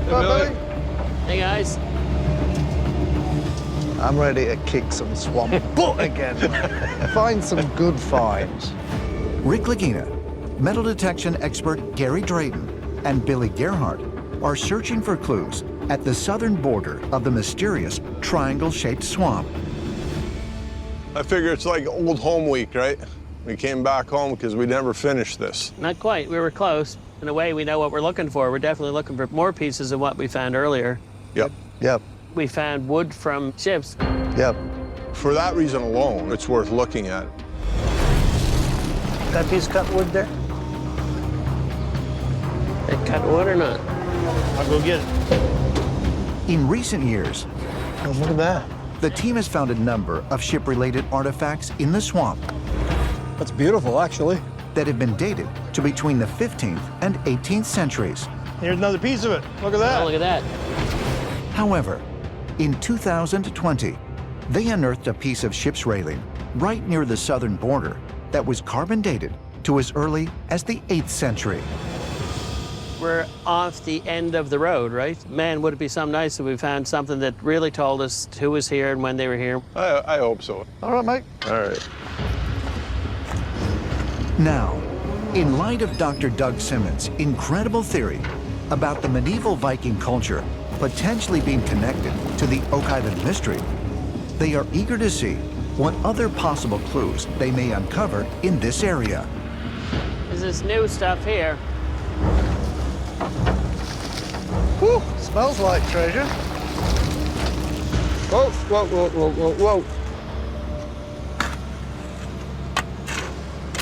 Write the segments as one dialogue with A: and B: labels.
A: Billy.
B: Hey, guys.
A: I'm ready to kick some swamp butt again. Find some good finds.
C: Rick Lagina, metal detection expert Gary Drayton, and Billy Gerhardt are searching for clues at the southern border of the mysterious triangle-shaped swamp.
D: I figure it's like old home week, right? We came back home because we never finished this.
B: Not quite. We were close. In a way, we know what we're looking for. We're definitely looking for more pieces of what we found earlier.
D: Yep.
A: Yep.
B: We found wood from ships.
A: Yep.
D: For that reason alone, it's worth looking at.
A: That piece of cut wood there?
B: They cut wood or not?
A: I'll go get it.
C: In recent years,
A: Oh, look at that.
C: the team has found a number of ship-related artifacts in the swamp
A: That's beautiful, actually.
C: that have been dated to between the 15th and 18th centuries.
A: Here's another piece of it. Look at that.
B: Oh, look at that.
C: However, in 2020, they unearthed a piece of ship's railing right near the southern border that was carbon dated to as early as the 8th century.
B: We're off the end of the road, right? Man, would it be something nice if we found something that really told us who was here and when they were here.
D: I hope so.
A: All right, mate.
D: All right.
C: Now, in light of Dr. Doug Simmons' incredible theory about the medieval Viking culture potentially being connected to the Oak Island mystery, they are eager to see what other possible clues they may uncover in this area.
B: There's this new stuff here.
A: Whew, smells like treasure.
D: Whoa, whoa, whoa, whoa, whoa, whoa.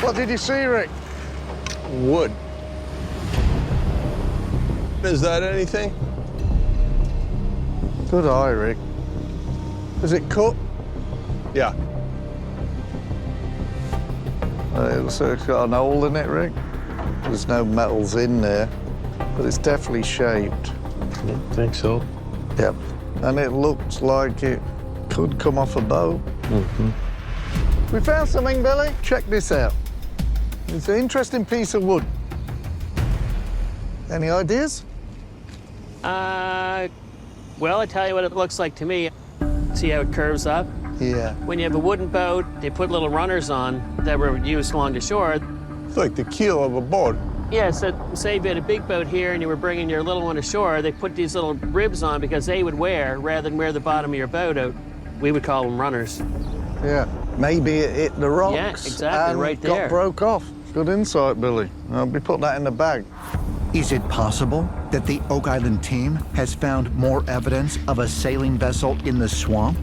A: What did you see, Rick?
D: Wood. Is that anything?
A: Good eye, Rick. Is it cut?
D: Yeah.
A: It looks like it's got an hole in it, Rick. There's no metals in there, but it's definitely shaped.
D: I think so.
A: Yep. And it looks like it could come off a boat. We found something, Billy. Check this out. It's an interesting piece of wood. Any ideas?
B: Well, I tell you what it looks like to me. See how it curves up?
A: Yeah.
B: When you have a wooden boat, they put little runners on that were used along the shore.
D: It's like the keel of a boat.
B: Yeah, so say you had a big boat here and you were bringing your little one ashore, they put these little ribs on because they would wear rather than wear the bottom of your boat out. We would call them runners.
A: Yeah. Maybe it hit the rocks.
B: Yeah, exactly,
A: and
B: right
A: got
B: there.
A: broke off. Good insight, Billy. I'll be putting that in the bag.
C: Is it possible that the Oak Island team has found more evidence of a sailing vessel in the swamp?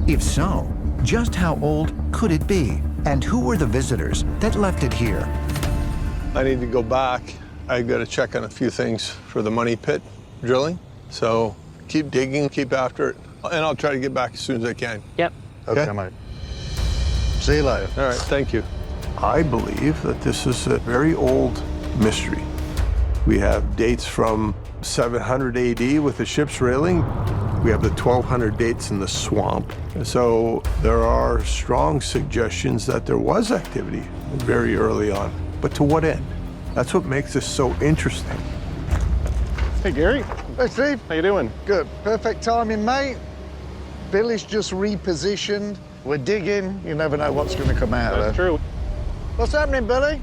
C: If so, just how old could it be? And who were the visitors that left it here?
D: I need to go back. I got to check on a few things for the money pit drilling. So keep digging, keep after it, and I'll try to get back as soon as I can.
B: Yep.
A: Okay, mate. See you later.
D: All right, thank you. I believe that this is a very old mystery. We have dates from 700 AD with the ship's railing. We have the 1200 dates in the swamp. So there are strong suggestions that there was activity very early on. But to what end? That's what makes this so interesting.
E: Hey, Gary.
A: Hey, Steve.
E: How you doing?
A: Good. Perfect timing, mate. Billy's just repositioned. We're digging. You never know what's going to come out of
E: That's
A: there.
E: true.
A: What's happening, Billy?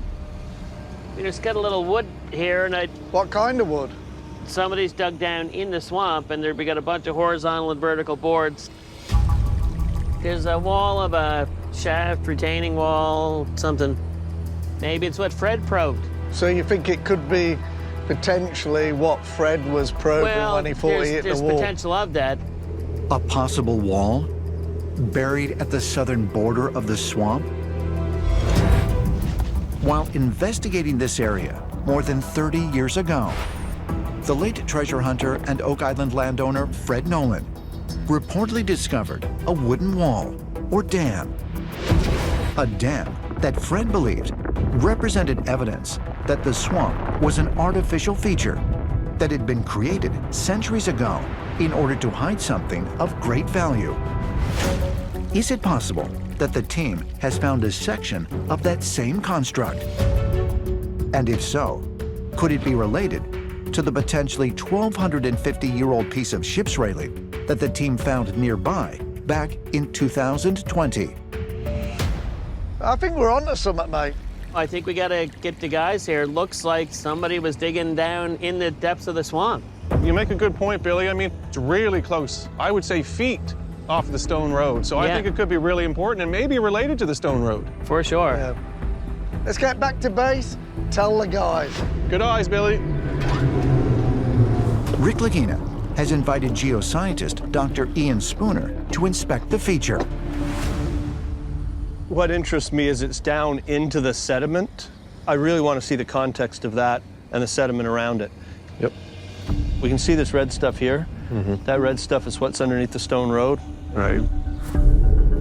B: We just got a little wood here, and
A: What kind of wood?
B: somebody's dug down in the swamp, and we got a bunch of horizontal and vertical boards. There's a wall of a shaft, retaining wall, something. Maybe it's what Fred probed.
A: So you think it could be potentially what Fred was probing
B: Well,
A: when he thought he hit
B: there's
A: the wall?
B: potential of that.
C: A possible wall buried at the southern border of the swamp? While investigating this area more than 30 years ago, the late treasure hunter and Oak Island landowner Fred Nolan reportedly discovered a wooden wall or dam. A dam that Fred believed represented evidence that the swamp was an artificial feature that had been created centuries ago in order to hide something of great value. Is it possible that the team has found a section of that same construct? And if so, could it be related to the potentially 1,250-year-old piece of ship's railing that the team found nearby back in 2020.
A: I think we're onto something, mate.
B: I think we gotta get the guys here. Looks like somebody was digging down in the depths of the swamp.
E: You make a good point, Billy. I mean, it's really close. I would say feet off the stone road. So I
B: Yeah.
E: think it could be really important and maybe related to the stone road.
B: For sure.
A: Yeah. Let's get back to base. Tell the guys.
E: Good eyes, Billy.
C: Rick Lagina has invited geoscientist Dr. Ian Spooner to inspect the feature.
F: What interests me is it's down into the sediment. I really want to see the context of that and the sediment around it.
D: Yep.
F: We can see this red stuff here. That red stuff is what's underneath the stone road.
D: Right.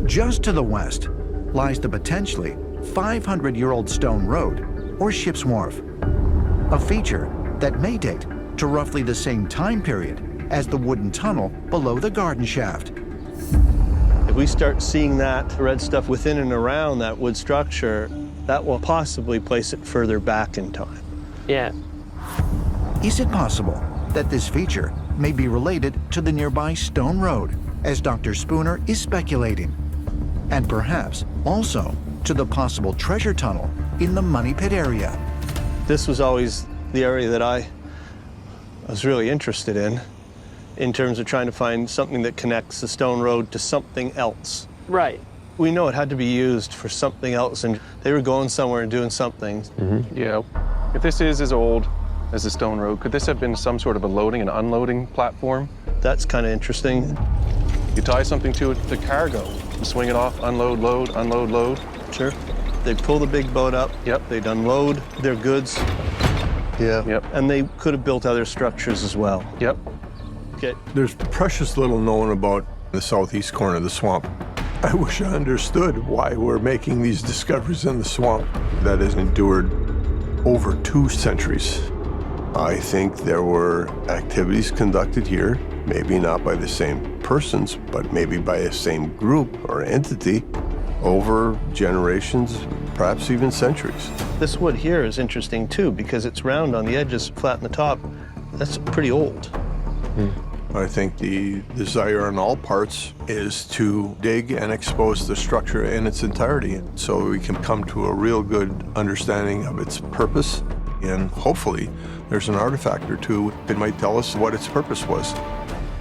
C: Just to the west lies the potentially 500-year-old stone road, or ship's wharf, a feature that may date to roughly the same time period as the wooden tunnel below the garden shaft.
F: If we start seeing that red stuff within and around that wood structure, that will possibly place it further back in time.
B: Yeah.
C: Is it possible that this feature may be related to the nearby stone road, as Dr. Spooner is speculating, and perhaps also to the possible treasure tunnel in the Money Pit area?
F: This was always the area that I was really interested in terms of trying to find something that connects the stone road to something else.
B: Right.
F: We know it had to be used for something else, and they were going somewhere and doing something.
E: Yeah. If this is as old as the stone road, could this have been some sort of a loading and unloading platform?
F: That's kind of interesting.
E: You tie something to it, the cargo, swing it off, unload, load, unload, load.
F: Sure. They pull the big boat up.
E: Yep.
F: They'd unload their goods,
A: Yeah.
E: Yep.
F: and they could have built other structures as well.
E: Yep.
F: Okay.
D: There's precious little known about the southeast corner of the swamp. I wish I understood why we're making these discoveries in the swamp that has endured over 2 centuries. I think there were activities conducted here, maybe not by the same persons, but maybe by the same group or entity over generations, perhaps even centuries.
F: This wood here is interesting too because it's round on the edges, flat on the top. That's pretty old.
D: I think the desire on all parts is to dig and expose the structure in its entirety so we can come to a real good understanding of its purpose, and hopefully there's an artifact or two that might tell us what its purpose was.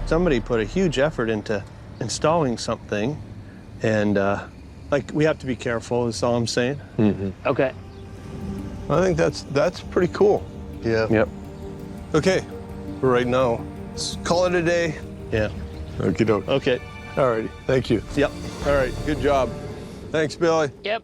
F: Somebody put a huge effort into installing something, and like we have to be careful, is all I'm saying.
B: Okay.
D: I think that's pretty cool.
A: Yeah.
E: Yep.
D: Okay, for right now, let's call it a day.
F: Yeah.
D: Okie doke.
F: Okay.
D: All righty, thank you.
F: Yep.
D: All right, good job. Thanks, Billy.
B: Yep.